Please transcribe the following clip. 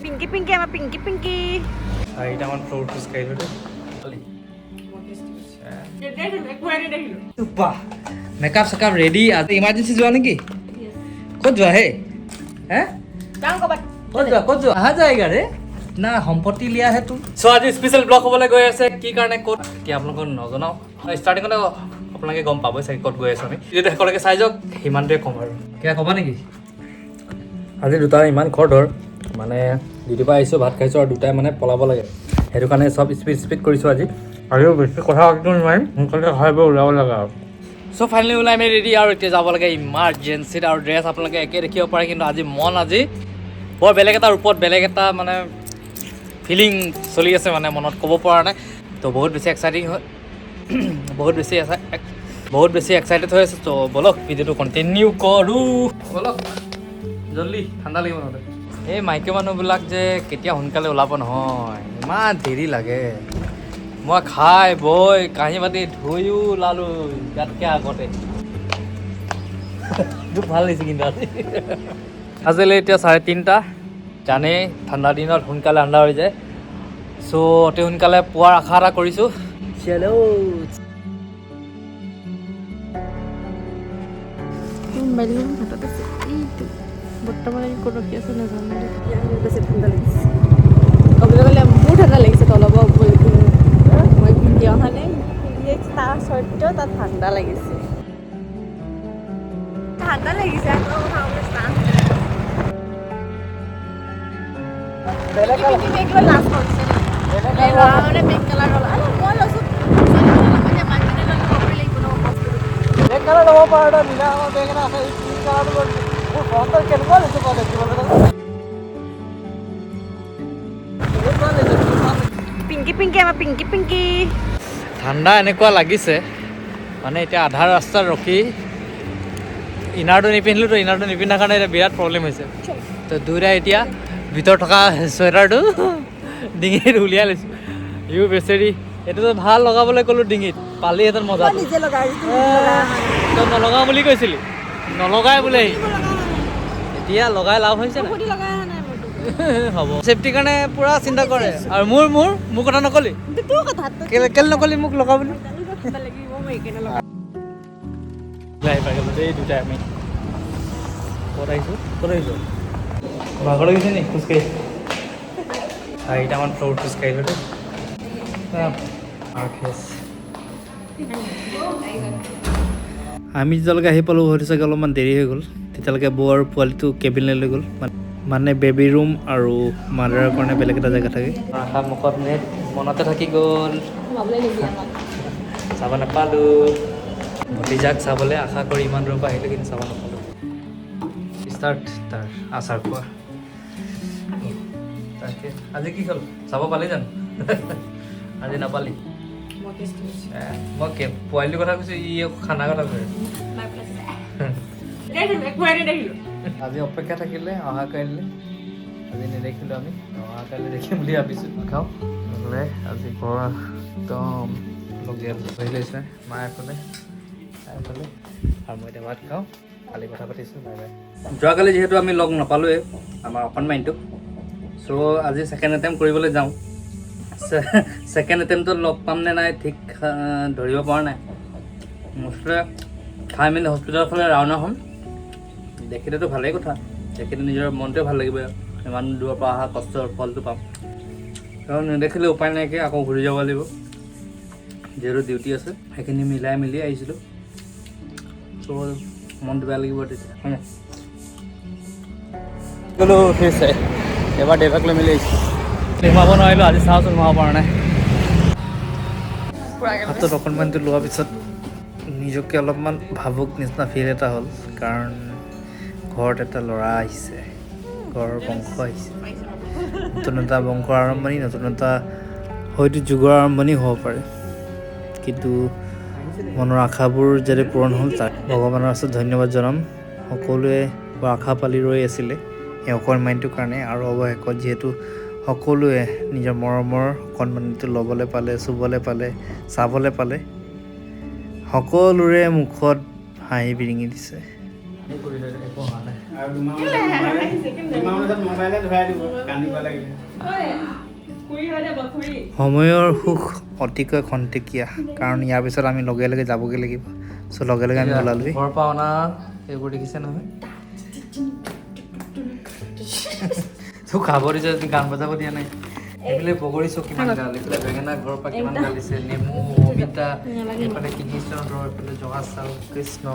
Pinky Pinky sama Pinky Pinky. চাৰিটামান floor খোজ কাঢ়িলোঁ দেই মেকআপ চেকআপ ৰেডি আজি ইমাৰ্জেঞ্চি যোৱা নেকি ক'ত যোৱা হে হে ক'ত যোৱা আহা যায়গা ৰে না সম্পত্তি লিয়াহে তোৰ চ' আজি স্পেচিয়েল ব্লগ হ'বলৈ গৈ আছে কি কাৰণে ক'ত কি আপোনালোকক নজনাওঁ ষ্টাৰ্টিঙতে আপোনালোকে গম পাবই চাগে ক'ত গৈ আছোঁ আমি যদি একেলগে চাই যাওক সিমানটোৱে ক'ম আৰু কিবা ক'বা নেকি আজি দুটা ইমান ঘৰ ধৰ মানে ডিউটিৰ পৰা আহিছোঁ ভাত খাইছোঁ আৰু দুটাই মানে পলাব লাগে সেইটো কাৰণে চব স্পীড কৰিছোঁ আজি আৰু বেছি কথা একদম নোৱাৰিম সোনকালে খাই বৈ ওলাব লাগে আৰু চ' ফাইনেলি ওলাই আমি ৰেডি আৰু এতিয়া যাব লাগে ইমাৰ্জেঞ্চিত আৰু ড্ৰেছ আপোনালোকে একে দেখিব পাৰে কিন্তু আজি বৰ বেলেগ এটা ৰূপত বেলেগ এটা মানে ফিলিং চলি আছে মানে মনত ক'ব পৰা নাই তো বহুত বেছি এক্সাইটিং হয় বহুত বেছি এক্সাইটেড হৈ আছে তো বলক ভিডিঅ'টো কণ্টিনিউ কৰোঁ বলক জল্দি ঠাণ্ডা লাগিব নহ'লে এই মাইকী মানুহবিলাক যে কেতিয়া সোনকালে ওলাব নহয় ইমান দেৰি লাগে মই খাই বৈ কাঁহী বাতি ধুইও ওলালোঁ ইয়াতকৈ আগতে দুখ ভাল লাগিছে কিন্তু আজিলৈ এতিয়া 3:30 জানেই ঠাণ্ডা দিনত সোনকালে আন্ধাৰ হৈ যায় চ' অতি সোনকালে পোৱাৰ আশা এটা কৰিছোঁ চেলো মোবাইলটো হাতত আছে এইটো বৰ্তমান আমি ক'ত ৰখি আছোঁ নাজানো বেছি ঠাণ্ডা লাগিছে ক'বলৈ গ'লে মোৰ ঠাণ্ডা লাগিছে তলৰ পৰা মই পিন্ধি অহা নাই পিন্ধি তাৰ স্বত্বেও তাত ঠাণ্ডা লাগিছে পিংকি পিংকি আমাৰ পিংকি পিংকি ঠাণ্ডা এনেকুৱা লাগিছে মানে এতিয়া আধা ৰাস্তাত ৰখি ইনাৰটো নিপিন্ধিলোঁ তো ইনাৰটো নিপিন্ধাৰ কাৰণে এতিয়া বিৰাট প্ৰব্লেম হৈছে তো দুয়োটাই এতিয়া ভিতৰত থকা চুৱেটাৰটো ডিঙিত উলিয়াই লৈছোঁ ইউ বেচেৰি এইটোতো ভাল লগাবলৈ ক'লোঁ ডিঙিত পালিহেঁতেন মজা তই নলগাওঁ বুলি কৈছিলি নলগাই বোলে এতিয়া লগাই লাভ হৈছে নাই হ'ব চেফটিৰ কাৰণে পূৰা চিন্তা কৰে আৰু মোৰ কথা নকলি কেলে নকলি মোক লগা বুলি আহি পাই গ'লোঁ দেই দুটাই আমি ক'ত আহিছোঁ ভাগৰ লাগিছে নি খোজকাঢ়ি 4টামান ফ্লোৰ খোজকাঢ়িলোঁ দেই আমি যেতিয়ালৈকে আহি পালোঁ হয়তো চাগে অলপমান দেৰি হৈ গ'ল তেতিয়ালৈকে বৌ আৰু পোৱালিটো কেবিনলৈ লৈ গ'ল মানে বেবী ৰুম আৰু মাদাৰৰ কাৰণে বেলেগ এটা জেগা থাকে আশা মুখত নেট মনতে থাকি গ'ল চাব নাপালোঁ ভতিজাক চাবলৈ আশা কৰি ইমান দূৰৰ পৰা আহিলোঁ কিন্তু চাব নাপালোঁ ষ্টাৰ্ট তাৰ আচাৰ খোৱা তাকে আজি কি হ'ল চাব পালি জানো আজি নাপালি মই পোৱালিটোৰ কথা কৈছোঁ ই খানা কথা কৈ আজি অপেক্ষা থাকিলে অহা কাইলৈ আজি নেদেখিলোঁ আমি অহা কাইলৈ দেখিম বুলি ভাবিছোঁ খাওঁ নহ'লে আজি ঘৰ একদম লগীয়া বহি লৈছে মায়ে এফালে আৰু মই এতিয়া ভাত খাওঁ কালি কথা পাতিছোঁ বাই বাই যোৱাকালি যিহেতু আমি লগ নাপালোঁৱে আমাৰ অকণমানিটোক চ' আজি ছেকেণ্ড এটেম্প কৰিবলৈ যাওঁ ছেকেণ্ড এটেম্পটত লগ পাম নে নাই ঠিক ধৰিব পৰা নাই মুঠতে খাই মেলি হস্পিটেলৰ ফালে ৰাওনা হ'ম দেখিলেতো ভালেই কথা দেখিলে নিজৰ মনটোৱে ভাল লাগিব ইমান দূৰৰ পৰা অহা কষ্টৰ ফলটো পাম কাৰণ নেদেখিলে উপায় নাইকিয়া আকৌ ঘূৰি যাব লাগিব যিহেতু ডিউটি আছে সেইখিনি মিলাই মেলি আহিছিলোঁ চ' মনটো বেয়া লাগিব তেতিয়া হয় নাই গ'লো ঠিক আছে এবাৰ দেউতাক লৈ মেলি আহিছোঁ সোমাব নোৱাৰিলোঁ আজি চাওঁচোন সোমাব পৰা নাই হাতত অকণমানটো লোৱাৰ পিছত নিজকে অলপমান ভাবুক নিচিনা ফিল এটা হ'ল কাৰণ ঘৰত এটা ল'ৰা আহিছে ঘৰৰ বংশ আহিছে নতুন এটা বংশৰ আৰম্ভণি নতুন এটা হয়তো যুগৰ আৰম্ভণি হ'ব পাৰে কিন্তু মনৰ আশাবোৰ যাতে পূৰণ হ'ল তাক ভগৱানৰ ওচৰত ধন্যবাদ জনাম সকলোৱে আশা পালি ৰৈ আছিলে এই অকণমানিটোৰ কাৰণে আৰু অৱশেষত যিহেতু সকলোৱে নিজৰ মৰমৰ অকণমানিটো ল'বলৈ পালে চুবলৈ পালে চাবলৈ পালে সকলোৰে মুখত হাঁহি বিৰিঙি দিছে একো হোৱা নাই আৰু দুমাহৰ মোবাইলে ধৰাই দিব কান্দিব লাগিলে সময়ৰ সুখ অতিকৈ খন্তেকীয়া কাৰণ ইয়াৰ পিছত আমি লগে লগে যাবগৈ লাগিব চ' লগে লগে আমি ওলালোহি ঘৰৰ পৰা অনা এইবোৰ দেখিছে নহয় তোক খাব দিছে যদি গান বজাব দিয়া নাই এইফালে বগৰী কিমান গাল এইফালে বেঙেনা ঘৰৰ পৰা কিমান গালিছে নেমু অমিতা এইফালে কৃষ্ণ এইফালে জহা চাউল কৃষ্ণ